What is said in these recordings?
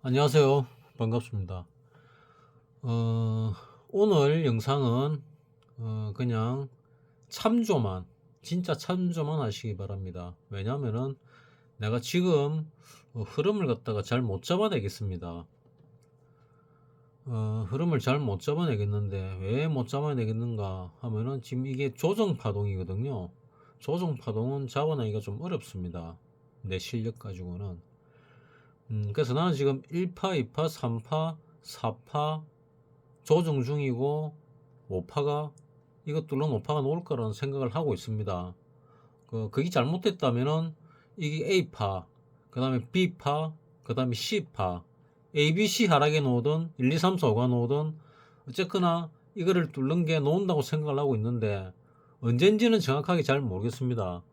안녕하세요. 반갑습니다. 어, 오늘 영상은 그냥 참조만, 진짜 참조만 하시기 바랍니다. 왜냐면은 내가 지금 흐름을 갖다가 잘 못 잡아내겠습니다. 흐름을 잘 못 잡아내겠는데 왜 못 잡아내겠는가 하면은 지금 이게 조정 파동이거든요. 조정 파동은 잡아내기가 좀 어렵습니다. 내 실력 가지고는. 그래서 나는 지금 1파, 2파, 3파, 4파 조정 중이고 5파가 이것들로 5파가 나올 거라는 생각을 하고 있습니다. 그게 잘못됐다면은 이게 A파, 그 다음에 B파, 그 다음에 C파, A, B, C 하락에 놓든 1, 2, 3, 4, 5가 놓든 어쨌거나 이거를 뚫는 게 놓은다고 생각을 하고 있는데 언젠지는 정확하게 잘 모르겠습니다.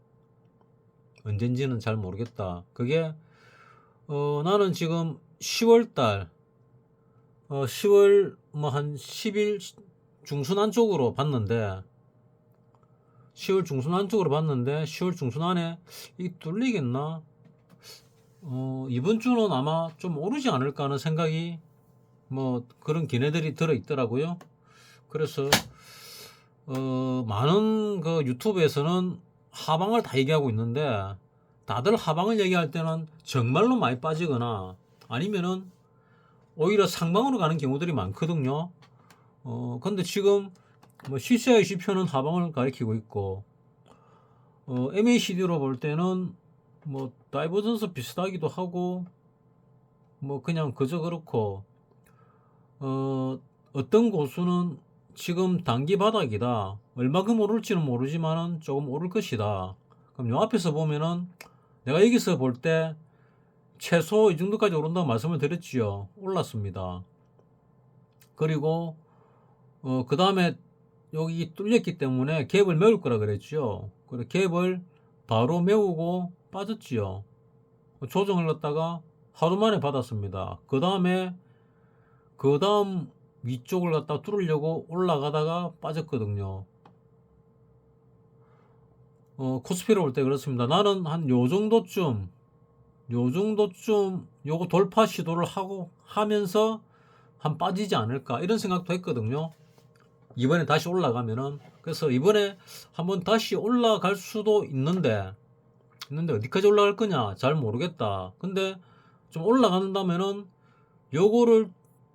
언젠지는 잘 모르겠다. 그게 나는 지금 10월달 10월 뭐 한 10일 중순 안쪽으로 봤는데 10월 중순 안쪽으로 봤는데 10월 중순 안에 이 뚫리겠나? 이번 주는 아마 좀 오르지 않을까 하는 생각이 뭐 그런 기대들이 들어 있더라고요. 그래서 많은 그 유튜브에서는 하방을 다 얘기하고 있는데 다들 하방을 얘기할 때는 정말로 많이 빠지거나 아니면은 오히려 상방으로 가는 경우들이 많거든요. 근데 지금 뭐 CCI 지표는 하방을 가리키고 있고 MACD로 볼 때는 뭐 다이버전스 비슷하기도 하고 뭐 그냥 그저 그렇고 어떤 고수는 지금 단기 바닥이다. 얼마큼 오를지는 모르지만은 조금 오를 것이다. 그럼 요 앞에서 보면은 내가 여기서 볼 때 최소 이 정도까지 오른다고 말씀을 드렸지요. 올랐습니다. 그리고 그 다음에 여기 뚫렸기 때문에 갭을 메울 거라 그랬죠. 그래 갭을 바로 메우고 빠졌지요. 조정을 갖다가 하루 만에 받았습니다. 그 다음 위쪽을 갖다 뚫으려고 올라가다가 빠졌거든요. 코스피로 볼 때 그렇습니다. 나는 한 요 정도쯤 요거 돌파 시도를 하고 하면서 한 빠지지 않을까 이런 생각도 했거든요. 이번에 다시 올라가면은 그래서 이번에 한번 다시 올라갈 수도 있는데 어디까지 올라갈 거냐 잘 모르겠다. 근데 좀 올라간다면은 요거를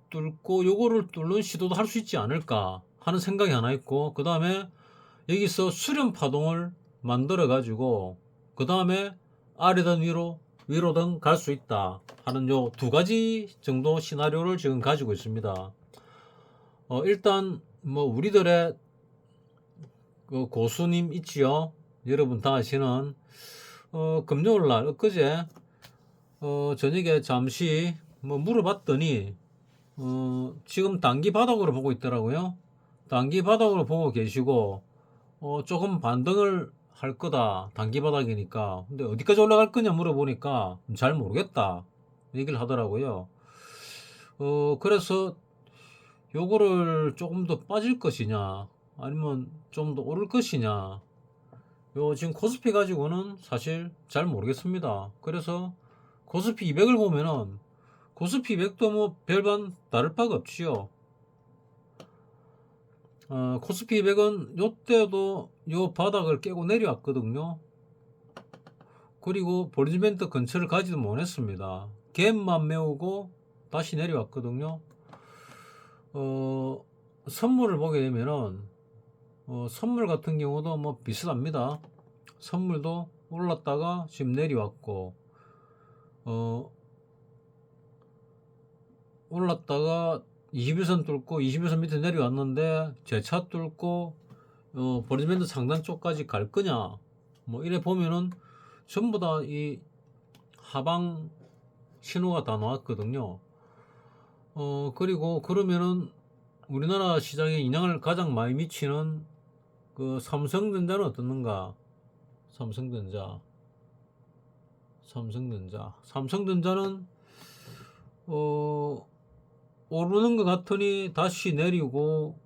뚫고 요거를 뚫는 시도도 할 수 있지 않을까 하는 생각이 하나 있고 그 다음에 여기서 수렴 파동을 만들어 가지고 그 다음에 아래든 위로든 갈 수 있다 하는 요 두 가지 정도 시나리오를 지금 가지고 있습니다. 일단 뭐 우리들의 그 고수님 있지요. 여러분 다 아시는 금요일날 엊그제 저녁에 잠시 뭐 물어봤더니 지금 단기 바닥으로 보고 있더라고요. 단기 바닥으로 보고 계시고 조금 반등을 할 거다. 단기 바닥이니까. 근데 어디까지 올라갈 거냐 물어보니까 잘 모르겠다. 얘기를 하더라고요. 그래서 요거를 조금 더 빠질 것이냐 아니면 좀 더 오를 것이냐 요 지금 코스피 가지고는 사실 잘 모르겠습니다. 그래서 코스피 200을 보면은 코스피 200도 뭐 별반 다를 바가 없지요. 코스피 200은 요때도 요 바닥을 깨고 내려왔거든요. 그리고 볼리지밴 근처를 가지도 못했습니다. 갭만 메우고 다시 내려왔거든요. 선물을 보게 되면은 선물 같은 경우도 뭐 비슷합니다. 선물도 올랐다가 지금 내려왔고 올랐다가 21선 뚫고 21선 밑에 내려왔는데 재차 뚫고 버리지밴드 상단 쪽까지 갈 거냐 뭐 이래 보면은 전부 다 이 하방 신호가 다 나왔거든요. 그리고 그러면은 우리나라 시장에 영향을 가장 많이 미치는 그 삼성전자는 어떻는가? 삼성전자는 오르는 것 같으니 다시 내리고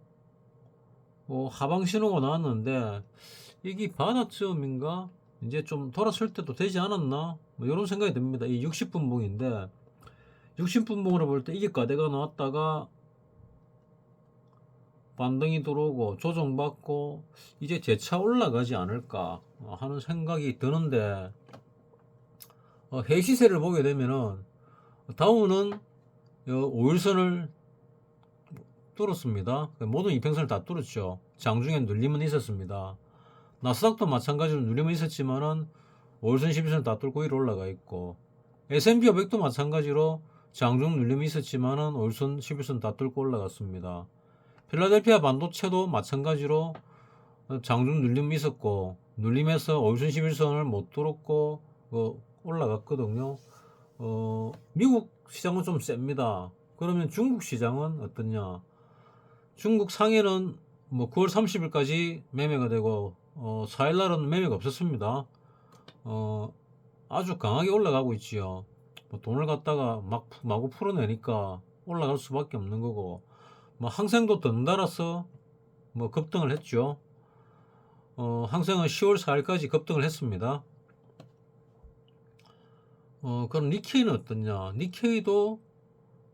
하방 신호가 나왔는데 이게 바닥점인가? 이제 좀 돌아설 때도 되지 않았나? 뭐 이런 생각이 듭니다. 이 60분봉인데 60분봉으로 볼 때 이게 가대가 나왔다가 반등이 들어오고 조정받고 이제 재차 올라가지 않을까 하는 생각이 드는데, 해시세를 보게 되면은 다우는 5일선을 뚫었습니다. 모든 이평선을 다 뚫었죠. 장중에 눌림은 있었습니다. 나스닥도 마찬가지로 눌림은 있었지만은 5일선 11선 다 뚫고 위로 올라가 있고, S&P 500도 마찬가지로 장중 눌림이 있었지만은 5일선 11선 다 뚫고 올라갔습니다. 필라델피아 반도체도 마찬가지로 장중 눌림이 있었고 눌림에서 5일선 11선을 못 뚫었고 올라갔거든요. 미국 시장은 좀 셉니다. 그러면 중국 시장은 어떠냐? 중국 상해는 뭐 9월 30일까지 매매가 되고 4일날은 매매가 없었습니다. 아주 강하게 올라가고 있지요. 뭐 돈을 갖다가 마구 풀어내니까 올라갈 수밖에 없는 거고, 뭐 항생도 덩달아서 뭐 급등을 했죠. 항생은 10월 4일까지 급등을 했습니다. 그럼 니케이는 어떠냐? 니케이도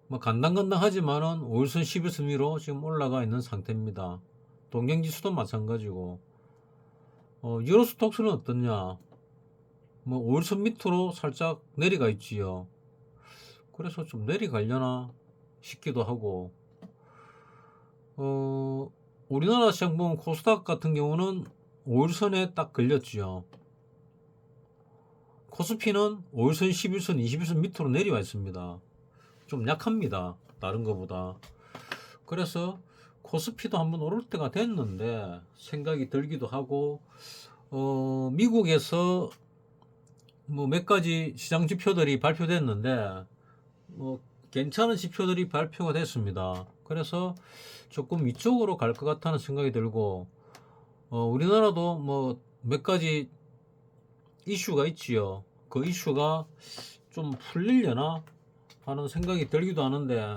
뭐 간당간당하지만은 5일선 11선 위로 지금 올라가 있는 상태입니다. 동경지수도 마찬가지고, 유로스톡스는 어떠냐? 뭐 5일선 밑으로 살짝 내려가 있지요. 그래서 좀 내려가려나 싶기도 하고, 우리나라 시장 보면 코스닥 같은 경우는 5일선에 딱 걸렸지요. 코스피는 5일선, 11선, 21선 밑으로 내려와 있습니다. 좀 약합니다. 다른 것보다. 그래서 코스피도 한번 오를 때가 됐는데 생각이 들기도 하고, 미국에서 뭐 몇 가지 시장 지표들이 발표됐는데 뭐 괜찮은 지표들이 발표가 됐습니다. 그래서 조금 이쪽으로 갈 것 같다는 생각이 들고, 우리나라도 뭐 몇 가지 이슈가 있지요. 그 이슈가 좀 풀리려나 하는 생각이 들기도 하는데,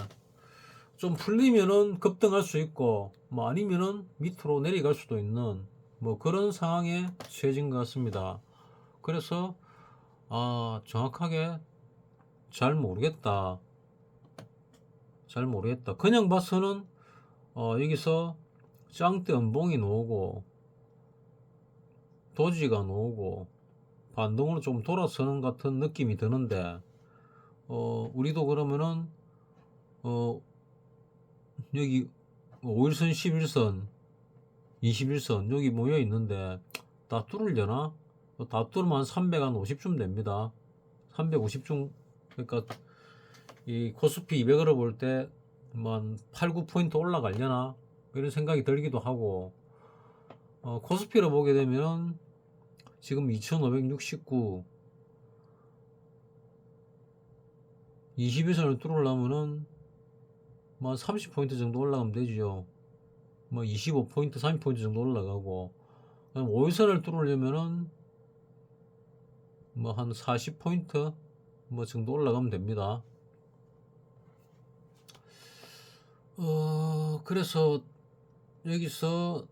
좀 풀리면은 급등할 수 있고 뭐 아니면은 밑으로 내려갈 수도 있는 뭐 그런 상황에 처해진 것 같습니다. 그래서 정확하게 잘 모르겠다. 그냥 봐서는 여기서 짱대 음봉이 나오고 도지가 나오고 반동으로 좀 돌아서는 같은 느낌이 드는데, 우리도 그러면은 여기 5일선, 11선, 21선 여기 모여 있는데 다 뚫으려나? 다 뚫으면 한 350쯤 됩니다. 350쯤. 그러니까 이 코스피 200으로 볼 때 한 8, 9포인트 올라가려나 이런 생각이 들기도 하고, 코스피로 보게 되면 지금 2569, 21선을 뚫으려면은 뭐 30포인트 정도 올라가면 되죠. 뭐 25포인트, 30포인트 정도 올라가고, 5일선을 뚫으려면은 뭐 한 40포인트 뭐 정도 올라가면 됩니다. 그래서 여기서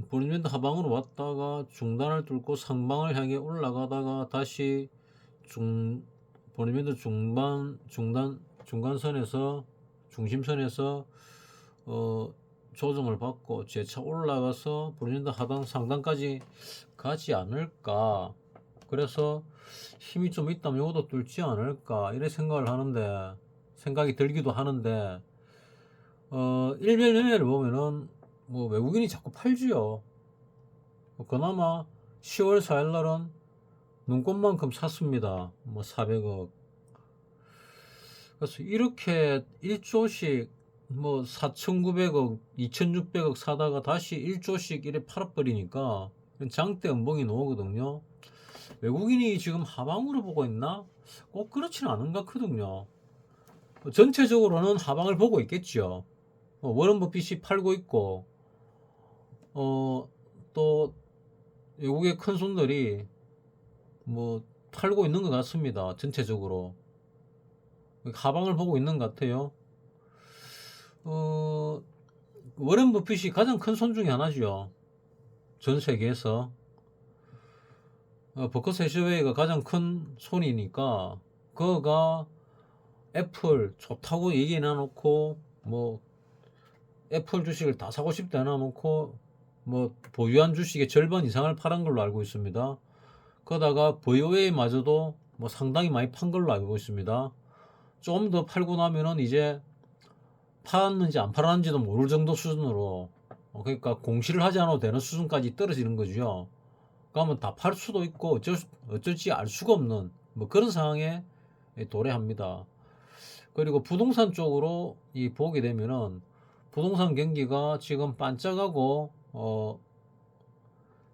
보리밴드 하방으로 왔다가 중단을 뚫고 상방을 향해 올라가다가 다시 보리밴드 중간선에서 중심선에서 조정을 받고 재차 올라가서 보리밴드 하방 상단까지 가지 않을까. 그래서 힘이 좀 있다면 이것도 뚫지 않을까 이런 생각이 들기도 하는데, 일별 매매를 보면은 뭐 외국인이 자꾸 팔지요. 그나마 10월 4일 날은 눈꽃만큼 샀습니다. 뭐 400억. 그래서 이렇게 1조씩 뭐 4,900억, 2,600억 사다가 다시 1조씩 이래 팔아버리니까 장대 음봉이 나오거든요. 외국인이 지금 하방으로 보고 있나? 꼭 그렇지는 않은 것 같거든요. 전체적으로는 하방을 보고 있겠죠. 워런 버핏이 팔고 있고, 또 외국의 큰 손들이 뭐 팔고 있는 것 같습니다. 전체적으로 하방을 보고 있는 것 같아요. 워런 버핏이 가장 큰 손 중에 하나죠. 전 세계에서 버커스 해서웨이가 가장 큰 손이니까 그거가 애플 좋다고 얘기 나놓고 뭐 애플 주식을 다 사고 싶다 해놔놓고 뭐 보유한 주식의 절반 이상을 팔은 걸로 알고 있습니다. 그러다가 VOA마저도 뭐 상당히 많이 판 걸로 알고 있습니다. 좀 더 팔고 나면은 이제 팔았는지 안 팔았는지도 모를 정도 수준으로 그러니까 공시를 하지 않아도 되는 수준까지 떨어지는 거죠. 그러면 다 팔 수도 있고 어쩔지 알 수가 없는 뭐 그런 상황에 도래합니다. 그리고 부동산 쪽으로 보게 되면은 부동산 경기가 지금 반짝하고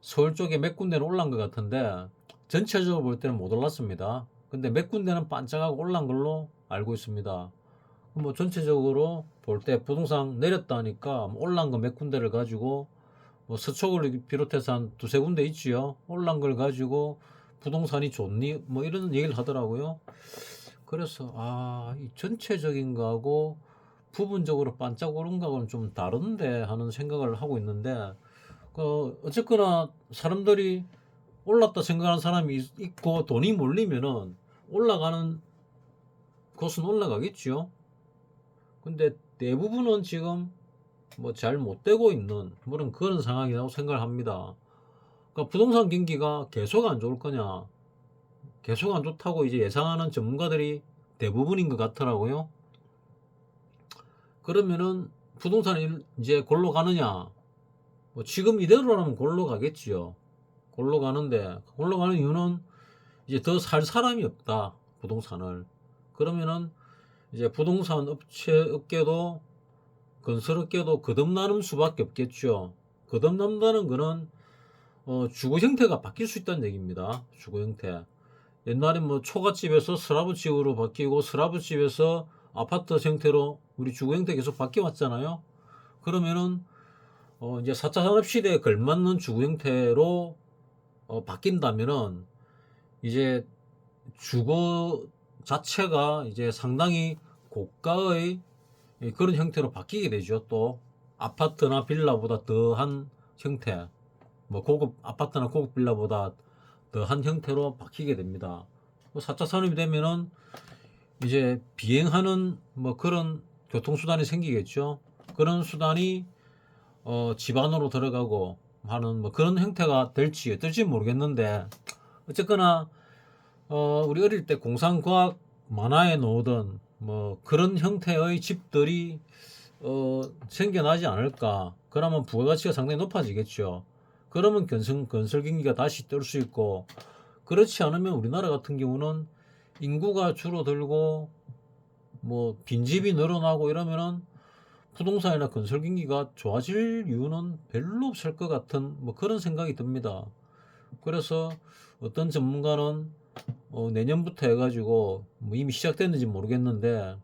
서울 쪽에 몇 군데는 올란 것 같은데 전체적으로 볼 때는 못 올랐습니다. 근데 몇 군데는 반짝하고 올란 걸로 알고 있습니다. 뭐 전체적으로 볼 때 부동산 내렸다니까 뭐 올란 거 몇 군데를 가지고 뭐 서초를 비롯해서 한 두세 군데 있지요. 올란 걸 가지고 부동산이 좋니? 뭐 이런 얘기를 하더라고요. 그래서 이 전체적인 거하고 부분적으로 반짝 오른 거하고는 좀 다른데 하는 생각을 하고 있는데 어쨌거나 사람들이 올랐다 생각하는 사람이 있고 돈이 몰리면은 올라가는 곳은 올라가겠죠. 근데 대부분은 지금 뭐 잘 못 되고 있는 그런 상황이라고 생각을 합니다. 그러니까 부동산 경기가 계속 안 좋을 거냐? 계속 안 좋다고 이제 예상하는 전문가들이 대부분인 것 같더라고요. 그러면은 부동산이 이제 골로 가느냐? 뭐 지금 이대로라면 골로 가겠지요. 골로 가는데 골로 가는 이유는 이제 더 살 사람이 없다. 부동산을. 그러면은 이제 부동산 업계도 건설업계도 거듭나는 수밖에 없겠죠. 거듭난다는 거는 주거 형태가 바뀔 수 있다는 얘기입니다. 주거 형태. 옛날에 뭐 초가집에서 슬라브집으로 바뀌고 슬라브집에서 아파트 형태로 우리 주거 형태 계속 바뀌어 왔잖아요. 그러면은 이제 4차 산업 시대에 걸맞는 주거 형태로 바뀐다면은 이제 주거 자체가 이제 상당히 고가의 그런 형태로 바뀌게 되죠. 또 아파트나 빌라보다 더한 형태, 뭐 고급 아파트나 고급 빌라보다 더한 형태로 바뀌게 됩니다. 4차 산업이 되면은 이제 비행하는 뭐 그런 교통수단이 생기겠죠. 그런 수단이 집 안으로 들어가고 하는 뭐 그런 형태가 될지 어떨지 모르겠는데 어쨌거나 우리 어릴 때 공상과학 만화에 나오던 뭐 그런 형태의 집들이 생겨나지 않을까. 그러면 부가가치가 상당히 높아지겠죠. 그러면 건설 경기가 다시 뜰 수 있고 그렇지 않으면 우리나라 같은 경우는 인구가 줄어들고 뭐 빈집이 늘어나고 이러면은 부동산이나 건설 경기가 좋아질 이유는 별로 없을 것 같은 뭐 그런 생각이 듭니다. 그래서 어떤 전문가는 내년부터 해가지고 뭐 이미 시작됐는지 모르겠는데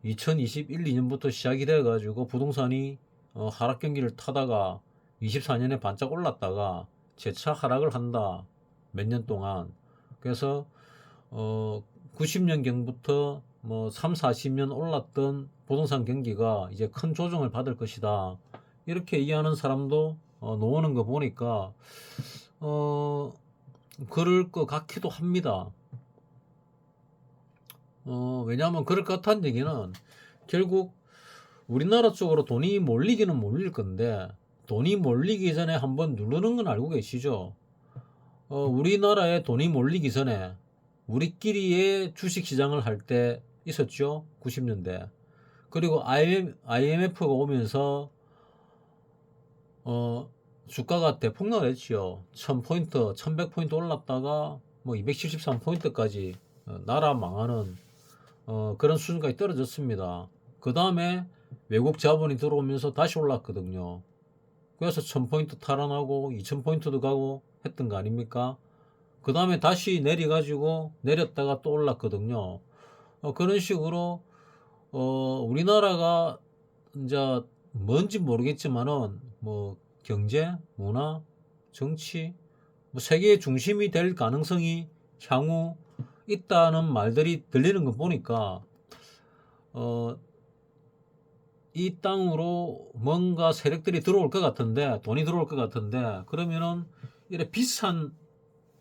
2021, 2년부터 시작이 돼가지고 부동산이 하락 경기를 타다가 24년에 반짝 올랐다가 재차 하락을 한다. 몇 년 동안. 그래서 90년경부터 뭐 3, 40년 올랐던 부동산 경기가 이제 큰 조정을 받을 것이다. 이렇게 이해하는 사람도 나오는 거 보니까 그럴 것 같기도 합니다. 왜냐하면 그럴 것 같다는 얘기는 결국 우리나라 쪽으로 돈이 몰리기는 몰릴 건데 돈이 몰리기 전에 한번 누르는 건 알고 계시죠? 우리나라에 돈이 몰리기 전에 우리끼리의 주식시장을 할 때 있었죠. 90년대. 그리고 IMF가 오면서 주가가 대폭락을 했지요. 1000포인트, 1100포인트 올랐다가 뭐 273포인트까지 나라 망하는 그런 수준까지 떨어졌습니다. 그 다음에 외국 자본이 들어오면서 다시 올랐거든요. 그래서 1000포인트 탈환하고 2000포인트도 가고 했던 거 아닙니까? 그 다음에 다시 내려가지고 내렸다가 또 올랐거든요. 그런 식으로 우리나라가 이제 뭔지 모르겠지만은 뭐 경제, 문화, 정치, 뭐 세계의 중심이 될 가능성이 향후 있다는 말들이 들리는 거 보니까 이 땅으로 뭔가 세력들이 들어올 것 같은데 돈이 들어올 것 같은데 그러면은 이래 비싼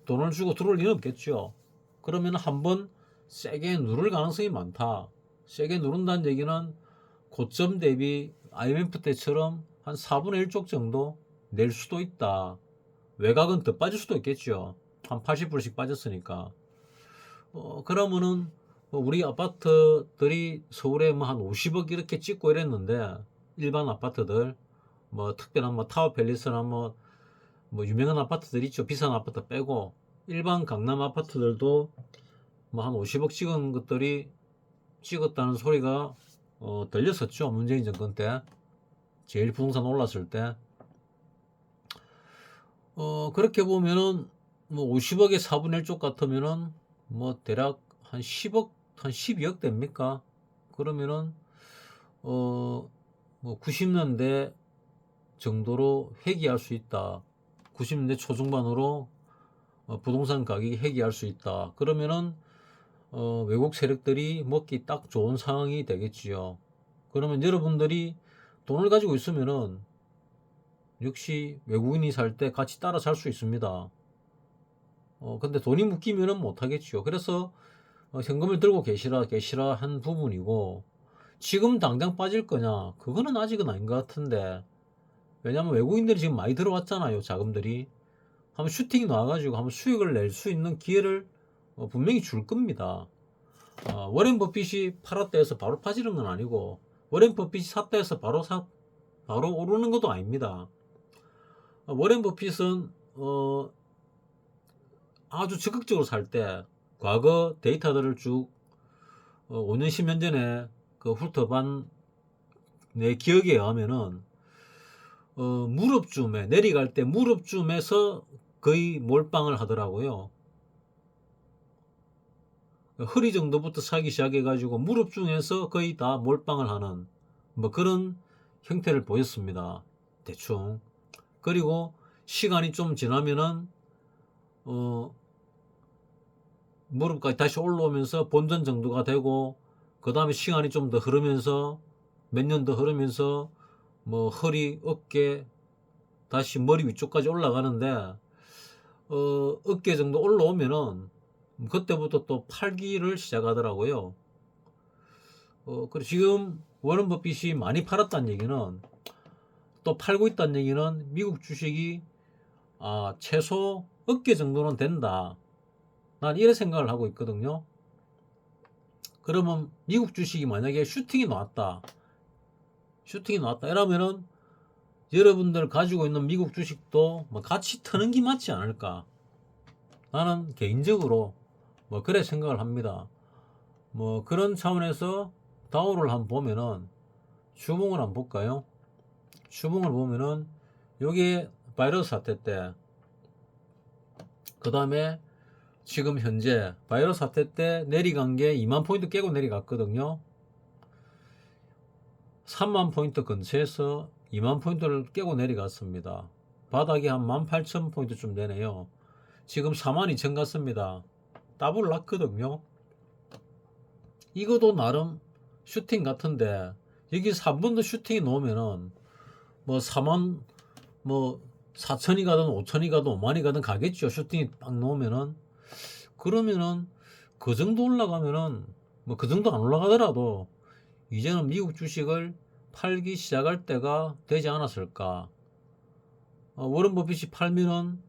돈을 주고 들어올 리는 없겠죠. 그러면 한번 세게 누를 가능성이 많다. 세게 누른다는 얘기는 고점 대비 IMF 때처럼 한 4분의 1쪽 정도 낼 수도 있다. 외곽은 더 빠질 수도 있겠죠. 한 80%씩 빠졌으니까. 그러면은 우리 아파트들이 서울에 뭐 한 50억 이렇게 찍고 이랬는데, 일반 아파트들 뭐 특별한 뭐 타워팰리스나 뭐 유명한 아파트들 있죠. 비싼 아파트 빼고 일반 강남 아파트들도 뭐 한 50억 찍은 것들이 찍었다는 소리가 들렸었죠. 문재인 정권 때 제일 부동산 올랐을 때. 그렇게 보면은 뭐 50억에 4분의 1쪽 같으면은 뭐 대략 한 10억 한 12억 됩니까? 그러면은 뭐 90년대 정도로 회귀할 수 있다. 90년대 초중반으로 부동산 가격이 회귀할 수 있다. 그러면은 외국 세력들이 먹기 딱 좋은 상황이 되겠지요. 그러면 여러분들이 돈을 가지고 있으면은 역시 외국인이 살 때 같이 따라 살 수 있습니다. 근데 돈이 묶이면은 못 하겠지요. 그래서 현금을 들고 계시라 한 부분이고, 지금 당장 빠질 거냐? 그거는 아직은 아닌 것 같은데, 왜냐면 외국인들이 지금 많이 들어왔잖아요. 자금들이. 한번 슈팅이 나와가지고 한번 수익을 낼 수 있는 기회를 분명히 줄 겁니다. 워렌 버핏이 팔았다 해서 바로 빠지는 건 아니고, 워렌 버핏이 샀다 해서 바로 오르는 것도 아닙니다. 워렌 버핏은 아주 적극적으로 살 때 과거 데이터들을 쭉 5년 10년 전에 그 훑어본 내 기억에 의하면은 무릎쯤에 내려갈 때 무릎쯤에서 거의 몰빵을 하더라고요. 허리 정도부터 사기 시작해가지고 무릎중에서 거의 다 몰빵을 하는 뭐 그런 형태를 보였습니다. 대충. 그리고 시간이 좀 지나면은 무릎까지 다시 올라오면서 본전 정도가 되고, 그 다음에 시간이 좀 더 흐르면서 몇 년 더 흐르면서 뭐 허리, 어깨, 다시 머리 위쪽까지 올라가는데, 어깨 정도 올라오면은 그때부터 또 팔기를 시작하더라고요. 그리고 지금 워런 버핏이 많이 팔았다는 얘기는, 또 팔고 있다는 얘기는 미국 주식이 최소 어깨 정도는 된다. 난 이런 생각을 하고 있거든요. 그러면 미국 주식이 만약에 슈팅이 나왔다 이러면은 여러분들 가지고 있는 미국 주식도 뭐 같이 트는 게 맞지 않을까. 나는 개인적으로 뭐 그래 생각을 합니다. 뭐 그런 차원에서 다우를 한번 보면은, 주봉을 한번 볼까요? 주봉을 보면은 요게 바이러스 사태 때, 그 다음에 지금 현재 바이러스 사태 때 내려간 게 2만 포인트 깨고 내려갔거든요. 3만 포인트 근처에서 2만 포인트를 깨고 내려갔습니다. 바닥이 한 18,000포인트쯤 되네요. 지금 42,000 갔습니다. 더블 났거든요. 이것도 나름 슈팅 같은데, 여기서 한 번 더 슈팅이 나오면은 뭐 4만 뭐 4천이 가든 5천이 가든 5만이 가든 가겠죠. 슈팅이 딱 나오면은. 그러면은 그 정도 올라가면은 뭐 그 정도 안 올라가더라도 이제는 미국 주식을 팔기 시작할 때가 되지 않았을까. 워런 버핏이 팔면은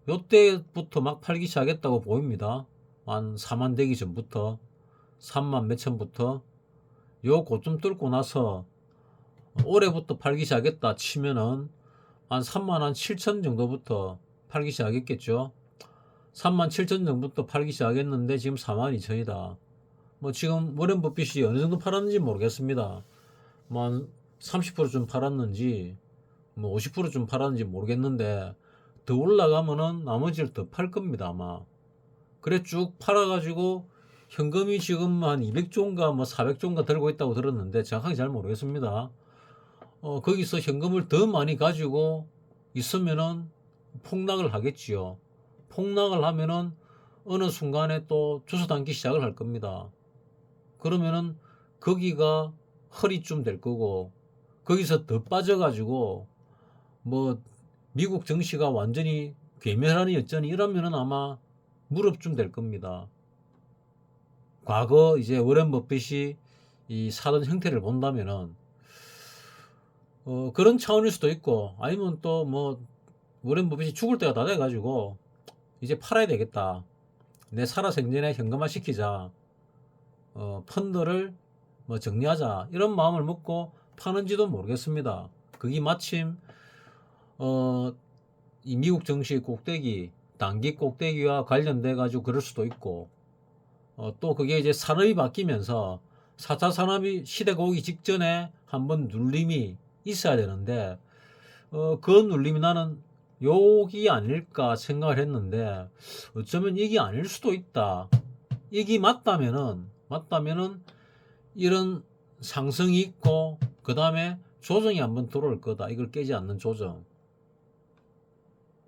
요때부터 막 팔기 시작했다고 보입니다. 한 4만 되기 전부터 3만 몇천부터 요 고점 뚫고 나서 올해부터 팔기 시작했다 치면은 한 3만 한 7천 정도부터 팔기 시작했겠죠. 3만 7천 정도부터 팔기 시작했는데 지금 4만 2천이다. 뭐 지금 워렌 버핏이 어느 정도 팔았는지 모르겠습니다. 뭐 한 30%좀 팔았는지 뭐 50%좀 팔았는지 모르겠는데, 더 올라가면은 나머지를 더 팔 겁니다 아마. 그래 쭉 팔아가지고 현금이 지금 한 200조인가 뭐 400조인가 들고 있다고 들었는데 정확하게 잘 모르겠습니다. 거기서 현금을 더 많이 가지고 있으면은 폭락을 하겠지요. 폭락을 하면은 어느 순간에 또 주워담기 시작을 할 겁니다. 그러면은 거기가 허리쯤 될 거고, 거기서 더 빠져가지고 뭐 미국 증시가 완전히 괴멸하는 여전히 이러면은 아마 무릎쯤 될 겁니다. 과거 이제 워렌 버핏이 이 사던 형태를 본다면은 그런 차원일 수도 있고, 아니면 또 뭐 워렌 버핏이 죽을 때가 다 돼가지고 이제 팔아야 되겠다, 내 살아생전에 현금화 시키자, 펀드를 뭐 정리하자, 이런 마음을 먹고 파는지도 모르겠습니다. 그게 마침 이 미국 정시 꼭대기, 단기 꼭대기와 관련돼 가지고 그럴 수도 있고, 또 그게 이제 산업이 바뀌면서 4차 산업이 시대가 오기 직전에 한번 눌림이 있어야 되는데, 그 눌림이 나는 욕이 아닐까 생각을 했는데, 어쩌면 이게 아닐 수도 있다. 이게 맞다면은 이런 상승이 있고, 그 다음에 조정이 한번 들어올 거다. 이걸 깨지 않는 조정.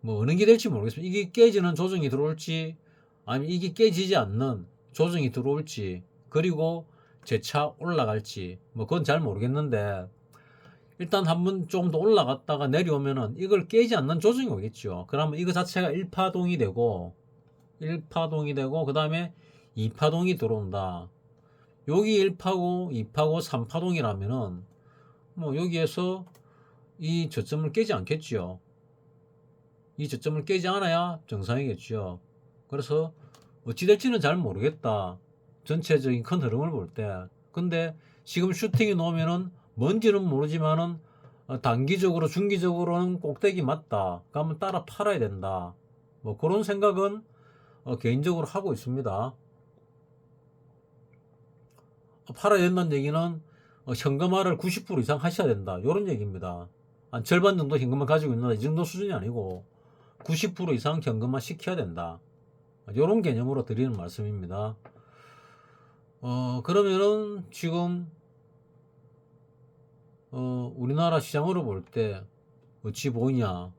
뭐 어느 게 될지 모르겠습니다. 이게 깨지는 조정이 들어올지, 아니면 이게 깨지지 않는 조정이 들어올지, 그리고 재차 올라갈지, 뭐 그건 잘 모르겠는데, 일단 한번 조금 더 올라갔다가 내려오면은 이걸 깨지 않는 조정이 오겠죠. 그러면 이거 자체가 1파동이 되고, 그 다음에 2파동이 들어온다. 여기 1파고 2파고 3파동이라면은 뭐 여기에서 이 저점을 깨지 않겠죠. 이 저점을 깨지 않아야 정상이겠죠. 그래서 어찌 될지는 잘 모르겠다, 전체적인 큰 흐름을 볼 때. 근데 지금 슈팅이 나오면은 뭔지는 모르지만은 단기적으로 중기적으로는 꼭대기 맞다, 그러면 따라 팔아야 된다, 뭐 그런 생각은 개인적으로 하고 있습니다. 팔아야 된다는 얘기는 현금화를 90% 이상 하셔야 된다, 이런 얘기입니다. 한 절반 정도 현금을 가지고 있는다, 이 정도 수준이 아니고 90% 이상 현금화 시켜야 된다, 이런 개념으로 드리는 말씀입니다. 그러면은 지금 우리나라 시장으로 볼 때 어찌 보이냐?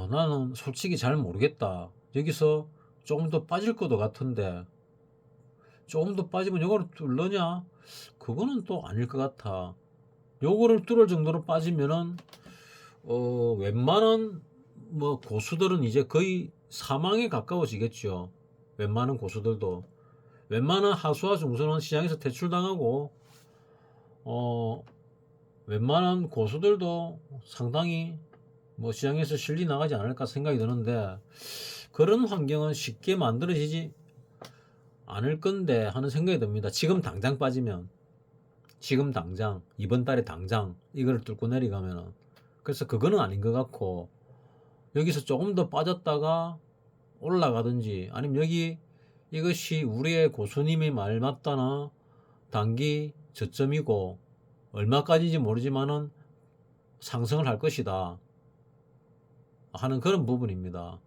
나는 솔직히 잘 모르겠다. 여기서 조금 더 빠질 것도 같은데, 조금 더 빠지면 요거를 뚫느냐? 그거는 또 아닐 것 같아. 요거를 뚫을 정도로 빠지면은 웬만한 뭐 고수들은 이제 거의 사망에 가까워지겠죠. 웬만한 고수들도, 웬만한 하수와 중수는 시장에서 퇴출당하고, 웬만한 고수들도 상당히 뭐 시장에서 실리 나가지 않을까 생각이 드는데, 그런 환경은 쉽게 만들어지지 않을 건데 하는 생각이 듭니다. 지금 당장 빠지면, 지금 당장, 이번 달에 당장 이걸 뚫고 내려가면은. 그래서 그거는 아닌 것 같고, 여기서 조금 더 빠졌다가 올라가든지, 아니면 여기 이것이 우리의 고수님의 말 맞다나 단기 저점이고 얼마까지인지 모르지만은 상승을 할 것이다 하는 그런 부분입니다.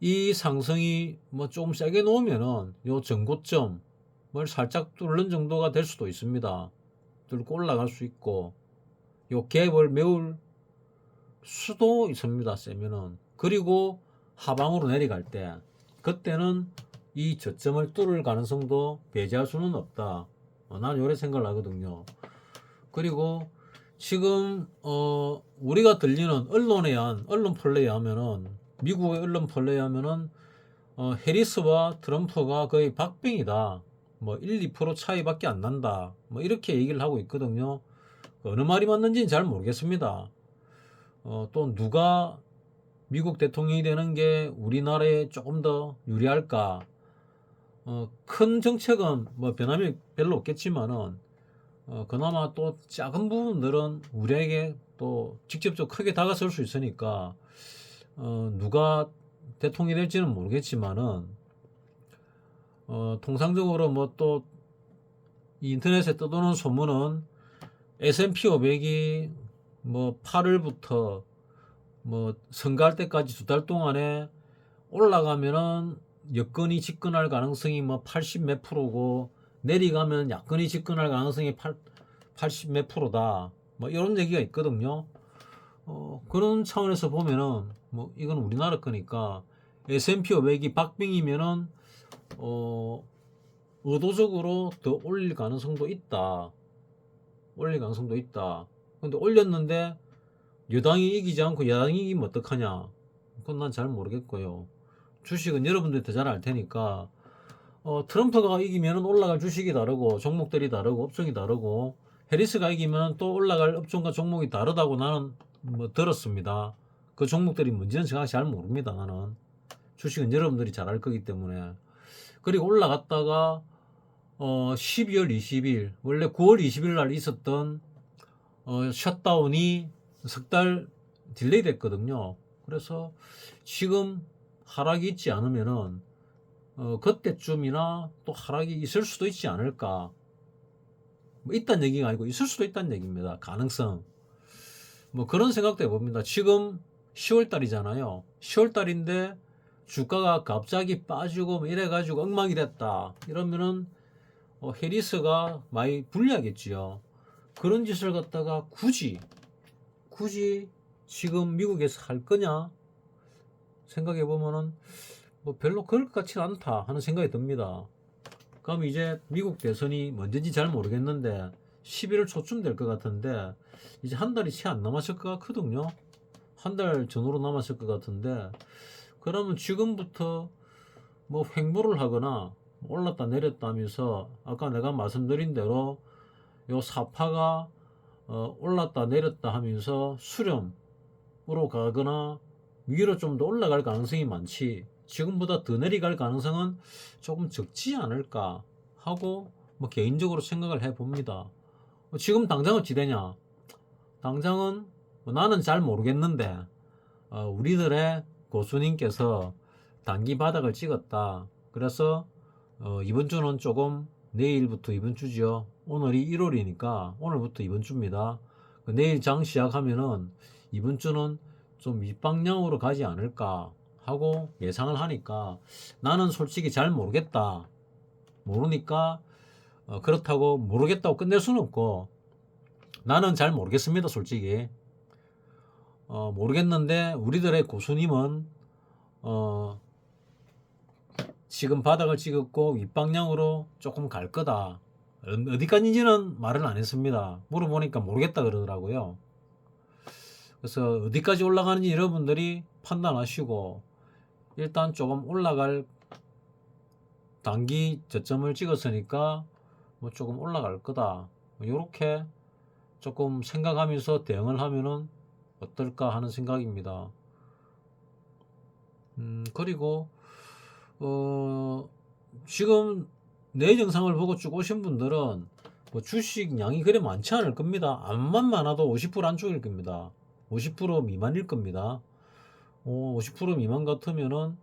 이 상승이 뭐 좀 세게 놓으면은 요 전고점을 살짝 뚫는 정도가 될 수도 있습니다. 뚫고 올라갈 수 있고, 요 갭을 메울 수도 있습니다, 세면은. 그리고 하방으로 내려갈 때, 그때는 이 저점을 뚫을 가능성도 배제할 수는 없다, 나는 요래 생각을 하거든요. 그리고 지금 우리가 들리는 언론 플레이 하면은, 미국의 언론 플레이 하면은 해리스와 트럼프가 거의 박빙이다, 뭐 1, 2% 차이밖에 안 난다, 뭐 이렇게 얘기를 하고 있거든요. 어느 말이 맞는지는 잘 모르겠습니다. 또 누가 미국 대통령이 되는 게 우리나라에 조금 더 유리할까? 큰 정책은 뭐 변함이 별로 없겠지만은, 그나마 또 작은 부분들은 우리에게 또 직접적으로 크게 다가설 수 있으니까, 누가 대통령이 될지는 모르겠지만은, 통상적으로 뭐 또 인터넷에 떠도는 소문은 S&P 500이 뭐 8월부터 뭐 선거할 때까지 2달 동안에 올라가면은 여건이 집권할 가능성이 뭐 80 몇 프로고, 내려가면 야권이 집권할 가능성이 80 몇 프로다, 뭐 이런 얘기가 있거든요. 그런 차원에서 보면은 뭐 이건 우리나라 거니까 S&P 500이 박빙이면은 의도적으로 더 올릴 가능성도 있다. 근데 올렸는데 여당이 이기지 않고 야당이 이기면 어떡하냐? 그건 난 잘 모르겠고요. 주식은 여러분들이 더 잘 알 테니까, 트럼프가 이기면 올라갈 주식이 다르고 종목들이 다르고 업종이 다르고 해리스가 이기면 또 올라갈 업종과 종목이 다르다고 나는 뭐 들었습니다. 그 종목들이 뭔지는 정확히 잘 모릅니다. 나는 주식은 여러분들이 잘 알 거기 때문에. 그리고 올라갔다가 12월 20일 원래 9월 20일 날 있었던 셧다운이 석 달 딜레이 됐거든요. 그래서 지금 하락이 있지 않으면은 그때쯤이나 또 하락이 있을 수도 있지 않을까. 뭐 있다는 얘기가 아니고 있을 수도 있다는 얘기입니다. 가능성. 뭐 그런 생각도 해봅니다. 지금 10월 달이잖아요. 10월 달인데 주가가 갑자기 빠지고 뭐 이래가지고 엉망이 됐다. 이러면은 해리스가 많이 불리하겠지요. 그런 짓을 갖다가 굳이 지금 미국에서 할 거냐 생각해 보면은 뭐 별로 그럴 것 같지는 않다 하는 생각이 듭니다. 그럼 이제 미국 대선이 언제인지 잘 모르겠는데 11월 초쯤 될 것 같은데 이제 한 달이 채 안 남았을 것 같거든요. 한 달 전후로 남았을 것 같은데 그러면 지금부터 뭐 횡보를 하거나 올랐다 내렸다 하면서 아까 내가 말씀드린 대로 요 사파가 올랐다 내렸다 하면서 수렴으로 가거나 위로 좀 더 올라갈 가능성이 많지 지금보다 더 내려갈 가능성은 조금 적지 않을까 하고 뭐 개인적으로 생각을 해봅니다. 지금 당장 어찌 되냐? 당장은 뭐 나는 잘 모르겠는데 우리들의 고수님께서 단기 바닥을 찍었다. 그래서 이번 주는 조금 내일부터 이번 주죠. 오늘이 1월이니까 오늘부터 이번 주입니다. 내일 장 시작하면은 이번 주는 좀 윗방향으로 가지 않을까 하고 예상을 하니까 나는 솔직히 잘 모르겠다. 모르니까 그렇다고 모르겠다고 끝낼 수는 없고 나는 잘 모르겠습니다. 솔직히 모르겠는데 우리들의 고수님은 지금 바닥을 찍었고 윗방향으로 조금 갈 거다. 어디까지인지는 말을 안 했습니다. 물어보니까 모르겠다 그러더라고요. 그래서 어디까지 올라가는지 여러분들이 판단하시고 일단 조금 올라갈 단기 저점을 찍었으니까 뭐 조금 올라갈 거다. 이렇게 조금 생각하면서 대응을 하면은 어떨까 하는 생각입니다. 그리고 지금 내 영상을 보고 쭉 오신 분들은 뭐 주식 양이 그래 많지 않을 겁니다. 암만 많아도 50% 안쪽일 겁니다. 50% 미만일 겁니다. 50% 미만 같으면은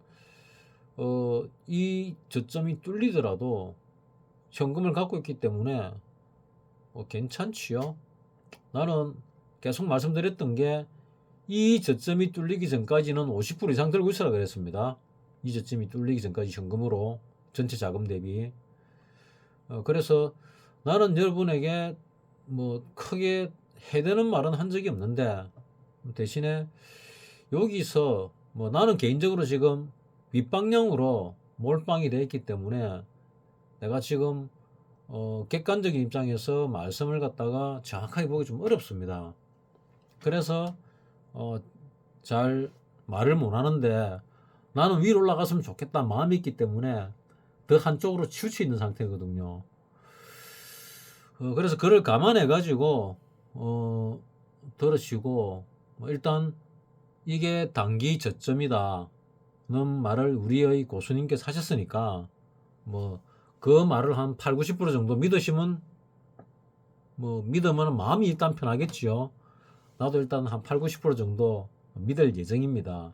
이 저점이 뚫리더라도 현금을 갖고 있기 때문에 괜찮지요. 나는 계속 말씀드렸던 게 이 저점이 뚫리기 전까지는 50% 이상 들고 있으라 그랬습니다. 이 저점이 뚫리기 전까지 현금으로 전체 자금 대비. 그래서 나는 여러분에게 뭐 크게 해대는 말은 한 적이 없는데 대신에 여기서 뭐 나는 개인적으로 지금 윗방향으로 몰빵이 되어 있기 때문에 내가 지금 객관적인 입장에서 말씀을 갖다가 정확하게 보기 좀 어렵습니다. 그래서 잘 말을 못 하는데 나는 위로 올라갔으면 좋겠다 마음이 있기 때문에 더 한쪽으로 치우쳐 있는 상태거든요. 그래서 그걸 감안해 가지고 들으시고 일단 이게 단기 저점이다 는 말을 우리의 고수님께서 하셨으니까 뭐 그 말을 한 8, 90% 정도 믿으시면 뭐 믿으면 마음이 일단 편하겠지요. 나도 일단 한 8, 90% 정도 믿을 예정입니다.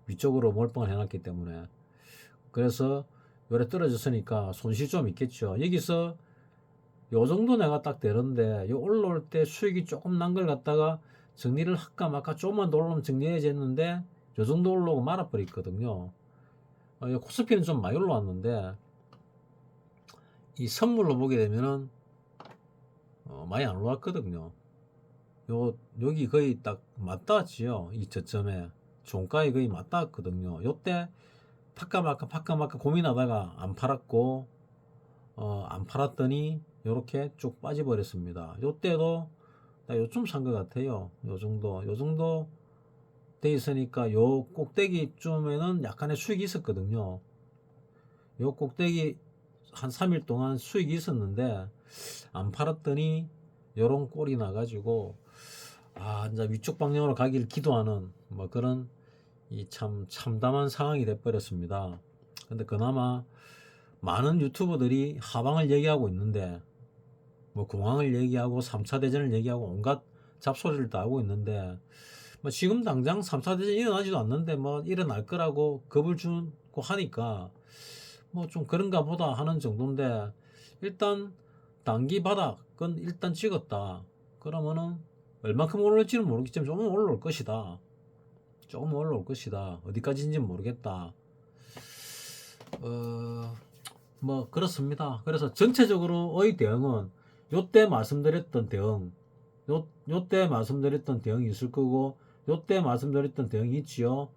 위쪽으로 몰빵을 해놨기 때문에. 그래서 요래 떨어졌으니까 손실 좀 있겠죠. 여기서 요 정도 내가 딱 되는데 요 올라올 때 수익이 조금 난 걸 갖다가 정리를 할까 말까 조금만 더 올라오면 정리해야 했는데 요 정도 올라오고 말아버렸거든요. 코스피는 좀 많이 올라왔는데 이 선물로 보게 되면은 많이 안 올라왔거든요. 여기 거의 딱 맞닿았지요. 이 저점에 종가에 거의 맞닿았거든요. 요때 팔까 말까 고민하다가 안 팔았고 안 팔았더니 요렇게 쭉 빠져버렸습니다. 요때도 나 요쯤 산 것 같아요. 요 정도 돼 있으니까 요 꼭대기쯤에는 약간의 수익이 있었거든요. 요 꼭대기 한 3일 동안 수익이 있었는데 안 팔았더니 요런 꼴이 나가지고 이제 위쪽 방향으로 가길 기도하는 뭐 그런 이 참 참담한 상황이 돼버렸습니다. 근데 그나마 많은 유튜버들이 하방을 얘기하고 있는데 뭐 공황을 얘기하고 3차 대전을 얘기하고 온갖 잡소리를 다 하고 있는데 뭐 지금 당장 3차 대전이 일어나지도 않는데 뭐 일어날 거라고 겁을 주고 하니까 뭐 좀 그런가 보다 하는 정도인데, 일단 단기 바닥은 일단 찍었다 그러면은 얼마큼 올라올지는 모르겠지만 조금 올라올 것이다. 조금 올라올 것이다. 어디까지인지는 모르겠다. 뭐 그렇습니다. 그래서 전체적으로의 대응은 요때 말씀드렸던 대응, 요때 말씀드렸던 대응이 있을 거고 요때 말씀드렸던 대응이 있지요.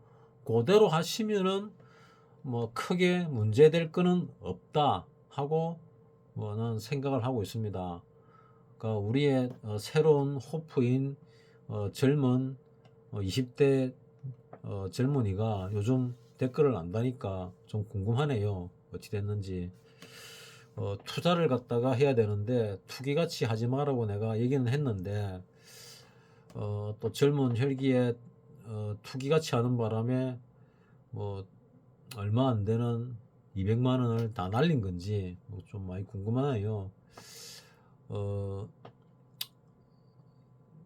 그대로 하시면은 뭐 크게 문제될 거는 없다 하고 뭐는 생각을 하고 있습니다. 그러니까 우리의 새로운 호프인 젊은 20대 젊은이가 요즘 댓글을 안다니까 좀 궁금하네요. 어찌 됐는지. 투자를 갖다가 해야 되는데 투기같이 하지 마라고 내가 얘기는 했는데 또 젊은 혈기에 투기같이 하는 바람에 뭐 얼마 안 되는 200만 원을 다 날린 건지 좀 많이 궁금하네요.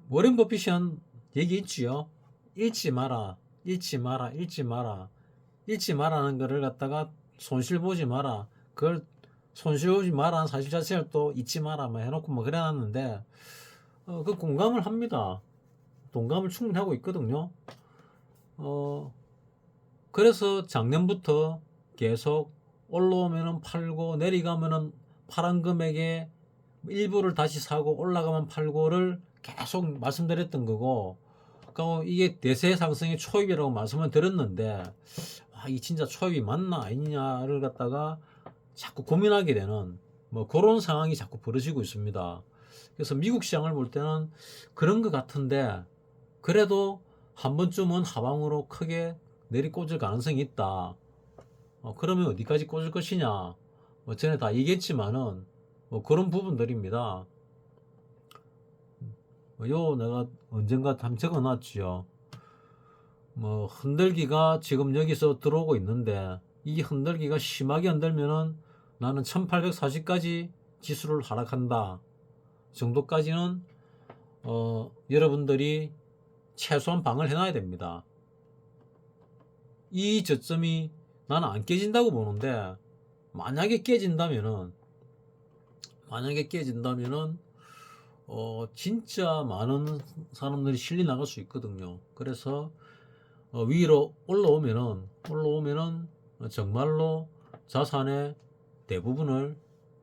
워렌 버핏이 한 얘기 있지요. 잃지 마라, 잃지 마라, 잃지 마라. 잃지 마라는 거를 갖다가 손실 보지 마라. 그걸 손실 보지 마라는 사실 자체를 또 잊지 마라 뭐 해놓고 뭐 그래놨는데 그 공감을 합니다. 동감을 충분히 하고 있거든요. 그래서 작년부터 계속 올라오면은 팔고 내려가면은 파란 금액에 일부를 다시 사고 올라가면 팔고를 계속 말씀드렸던 거고, 그러니까 이게 대세 상승의 초입이라고 말씀을 드렸는데 이 진짜 초입이 맞나 아니냐를 갖다가 자꾸 고민하게 되는 뭐 그런 상황이 자꾸 벌어지고 있습니다. 그래서 미국 시장을 볼 때는 그런 것 같은데 그래도 한 번쯤은 하방으로 크게 내리꽂을 가능성이 있다. 그러면 어디까지 꽂을 것이냐? 전에 다 얘기했지만은 뭐 그런 부분들입니다. 요 내가 언젠가 한번 적어놨지요. 뭐 흔들기가 지금 여기서 들어오고 있는데 이 흔들기가 심하게 흔들면은 나는 1840까지 지수를 하락한다 정도까지는 여러분들이 최소한 방을 해놔야 됩니다. 이 저점이 나는 안 깨진다고 보는데 만약에 깨진다면은 진짜 많은 사람들이 실리 나갈 수 있거든요. 그래서 위로 올라오면은 정말로 자산의 대부분을,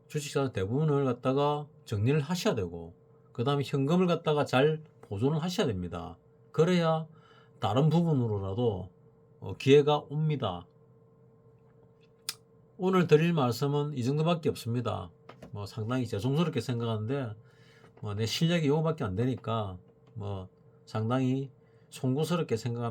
주식자산 대부분을 갖다가 정리를 하셔야 되고 그 다음에 현금을 갖다가 잘 보존을 하셔야 됩니다. 그래야 다른 부분으로라도 기회가 옵니다. 오늘 드릴 말씀은 이 정도밖에 없습니다. 뭐 상당히 죄송스럽게 생각하는데 내 실력이 이거밖에 안 되니까 뭐 상당히 송구스럽게 생각합니다.